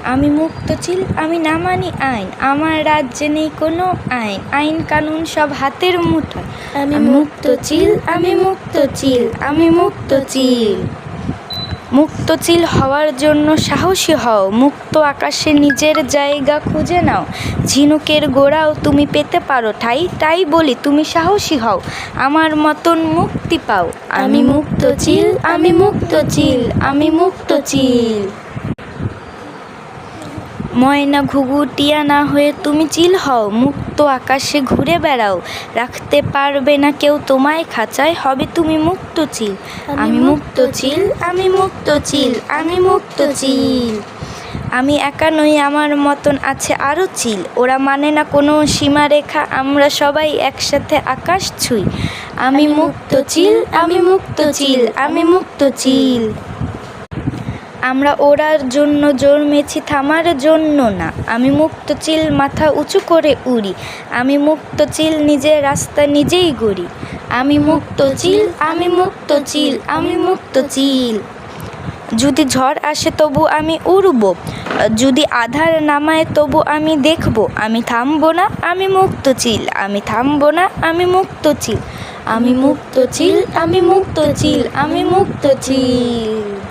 আমি মুক্তচিল, আমি না মানি আইন, আমার রাজ্যে নেই কোনো আইন, আইন কানুন সব হাতের মুঠোয়। আমি মুক্তচিল, আমি মুক্তচিল, আমি মুক্তচিল। মুক্তচিল হওয়ার জন্য সাহসী হও, মুক্ত আকাশে নিজের জায়গা খুঁজে নাও। ঝিনুকের গোড়াও তুমি পেতে পারো ঠাই, তাই বলি তুমি সাহসী হও, আমার মতন মুক্তি পাও। আমি মুক্তচিল, আমি মুক্তচিল, আমি মুক্তচিল। ময়না ঘুঘু টিয়া না হয়ে তুমি চিল হও, মুক্ত আকাশে ঘুরে বেড়াও, রাখতে পারবে না কেউ তোমায় খাঁচায়, হবে তুমি মুক্তচিল। আমি মুক্তচিল, আমি মুক্তচিল, আমি মুক্তচিল। আমি একা নই, আমার মতন আছে আরও চিল, ওরা মানে না কোনো সীমারেখা, আমরা সবাই একসাথে আকাশ ছুঁই। আমি মুক্তচিল, আমি মুক্তচিল, আমি মুক্তচিল। আমরা ওড়ার জন্য জন্মেছি, থামার জন্য না। আমি মুক্তচিল, মাথা উঁচু করে উড়ি, আমি মুক্তচিল, নিজের রাস্তা নিজেই গড়ি। আমি মুক্তচিল, আমি মুক্তচিল, আমি মুক্তচিল। যদি ঝড় আসে তবু আমি উড়ব, যদি আধার নামায় তবু আমি দেখব, আমি থামব না, আমি মুক্তচিল, আমি থামব না, আমি মুক্তচিল। আমি মুক্তচিল, আমি মুক্তচিল, আমি মুক্তচিল।